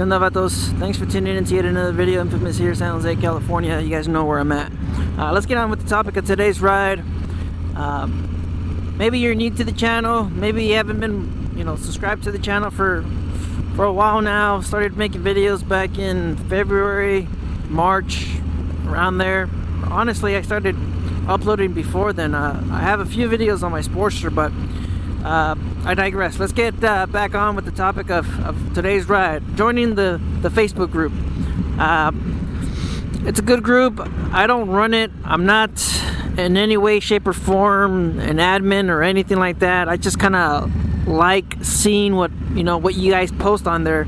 Nilight Aux. Thanks for tuning in to yet another video. Memphis here, San Jose, California. You guys know where I'm at. Let's get on with the topic of today's ride. Maybe you're new to the channel. Maybe you haven't been, subscribed to the channel for a while now. Started making videos back in February, March, around there. Honestly, I started uploading before then. I have a few videos on my Sportster, but I digress. Let's get back on with the topic of today's ride. Joining the Facebook group. It's a good group. I don't run it. I'm not in any way, shape, or form an admin or anything like that. I just kind of like seeing what you guys post on there,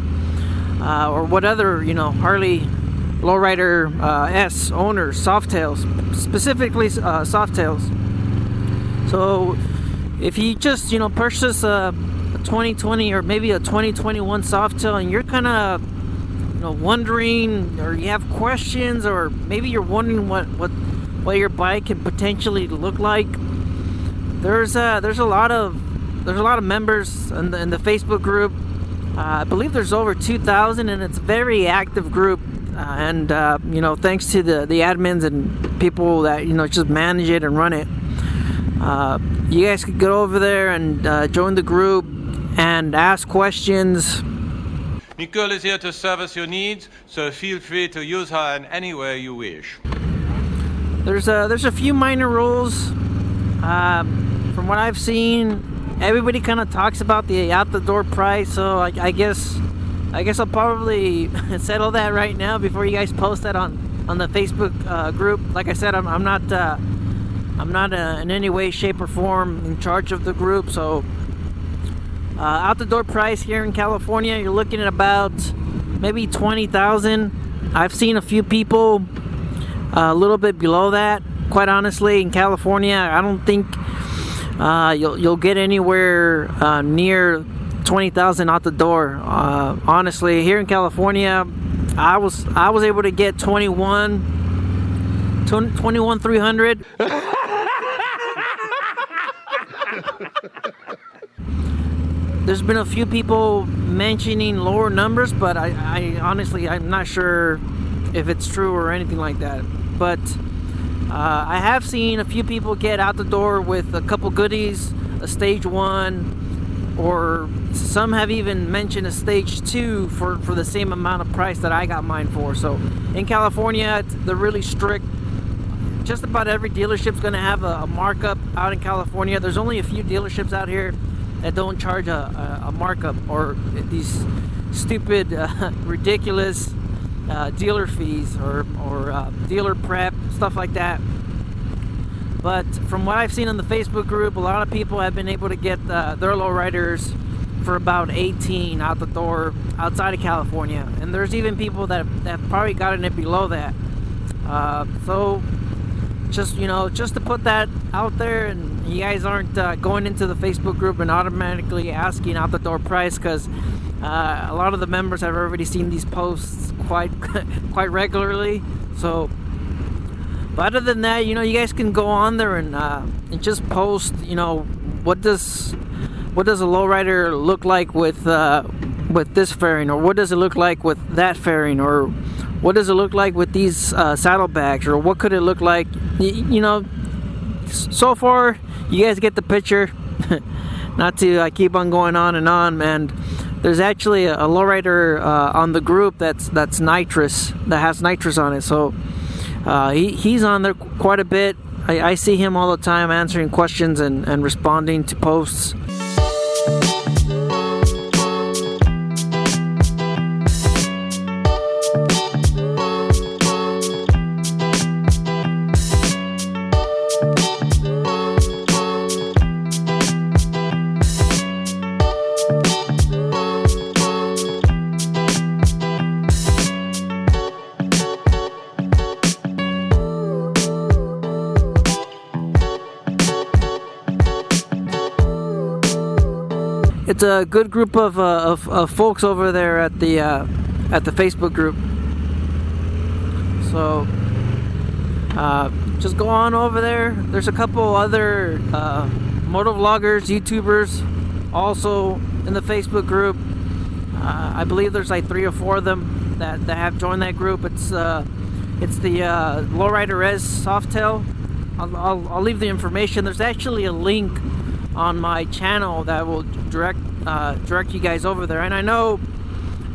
or what other Harley lowrider S owners, Softails, specifically Softails. So if you just purchase a 2020 or maybe a 2021 Softail and you're kind of wondering, or you have questions, or maybe you're wondering what your bike can potentially look like, there's a lot of members in the Facebook group. I believe there's over 2,000, and it's a very active group. And thanks to the admins and people that just manage it and run it. You guys could go over there and join the group and ask questions. Nicole is here to service your needs, so feel free to use her in any way you wish. There's a few minor rules. From what I've seen, everybody kind of talks about the out-the-door price, so I guess I'll probably settle that right now before you guys post that on the Facebook group. Like I said, I'm not in any way, shape, or form in charge of the group. So out-the-door price here in California, you're looking at about maybe $20,000. I've seen a few people a little bit below that. Quite honestly, in California, I don't think you'll get anywhere near 20,000 out the door. Honestly, here in California, I was able to get 21,300. There's been a few people mentioning lower numbers, but I honestly, I'm not sure if it's true or anything like that. But I have seen a few people get out the door with a couple goodies, a stage 1, or some have even mentioned a stage 2 for the same amount of price that I got mine for. So in California, they're really strict. Just about every dealership's going to have a markup out in California. There's only a few dealerships out here that don't charge a markup, or these stupid, ridiculous dealer fees or dealer prep, stuff like that. But from what I've seen on the Facebook group, a lot of people have been able to get their lowriders for about 18 out the door outside of California, and there's even people that have probably gotten it below that. So just to put that out there, and you guys aren't going into the Facebook group and automatically asking out the door price, because a lot of the members have already seen these posts quite regularly. So, but other than that, you guys can go on there and just post, what does a lowrider look like with this fairing, or what does it look like with that fairing, or what does it look like with these saddlebags, or what could it look like? So far, you guys get the picture. Not to keep on going on and on, and there's actually a lowrider on the group that's nitrous, that has nitrous on it. So he's on there quite a bit. I see him all the time answering questions and responding to posts. It's a good group of folks over there at the Facebook group. So just go on over there. There's a couple other motovloggers, YouTubers also in the Facebook group. I believe there's like 3 or 4 of them that have joined that group. It's the Lowrider S Softail. I'll leave the information. There's actually a link on my channel that will direct you guys over there. And I know,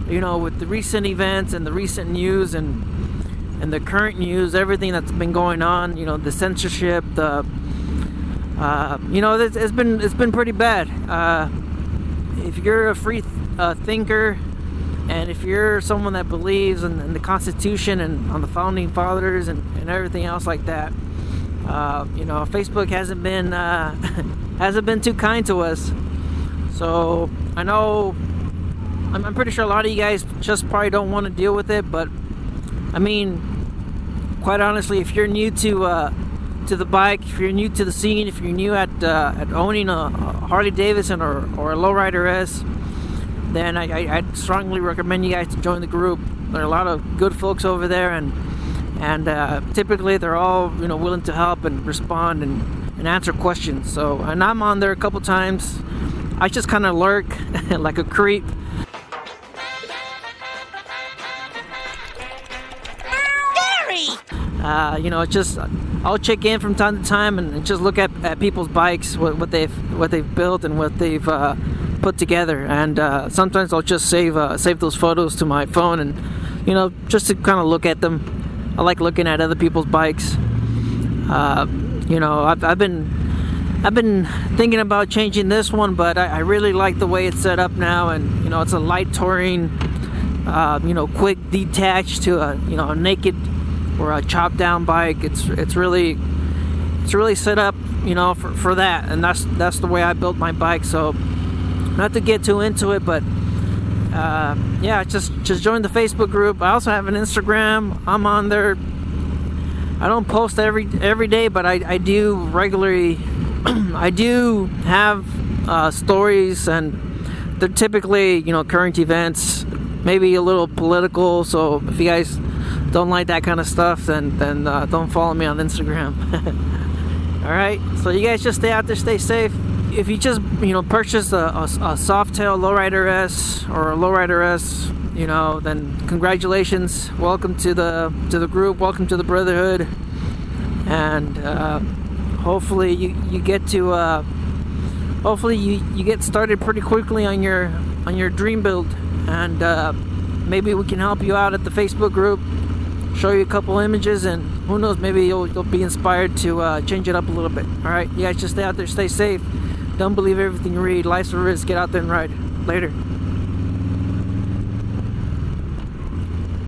you know, with the recent events and the recent news and the current news, everything that's been going on, you know, the censorship, the you know, it's been pretty bad. If you're a free thinker, and if you're someone that believes in the Constitution and on the founding fathers and everything else like that, you know, Facebook hasn't been too kind to us. So I know, I'm pretty sure a lot of you guys just probably don't want to deal with it. But I mean, quite honestly, if you're new to the bike, if you're new to the scene, if you're new at owning a Harley-Davidson or a Lowrider S, then I'd strongly recommend you guys to join the group. There are a lot of good folks over there, and typically they're all, you know, willing to help and respond and answer questions. So, and I'm on there a couple times. I just kind of lurk like a creep. You know, just I'll check in from time to time and just look at people's bikes, what they've built and what they've put together. And sometimes I'll just save those photos to my phone, and you know, just to kind of look at them. I like looking at other people's bikes. You know, I've been thinking about changing this one, but I really like the way it's set up now. And you know, it's a light touring, you know, quick detach to a, you know, a naked or a chopped down bike. It's really set up, you know, for that, and that's the way I built my bike. So not to get too into it, but yeah, just join the Facebook group. I also have an Instagram. I'm on there. I don't post every day, but I do regularly. I do have stories, and they're typically, you know, current events, maybe a little political. So if you guys don't like that kind of stuff, then don't follow me on Instagram. All right, so you guys just stay out there, stay safe. If you just, you know, purchase a Softail Lowrider S or a Lowrider S, you know, then congratulations, welcome to the group, welcome to the brotherhood, and hopefully you get to hopefully you get started pretty quickly on your dream build, and maybe we can help you out at the Facebook group, show you a couple images, and who knows, maybe you'll be inspired to change it up a little bit. All right, you guys just stay out there, stay safe, don't believe everything you read, life's a risk, get out there and ride. Later.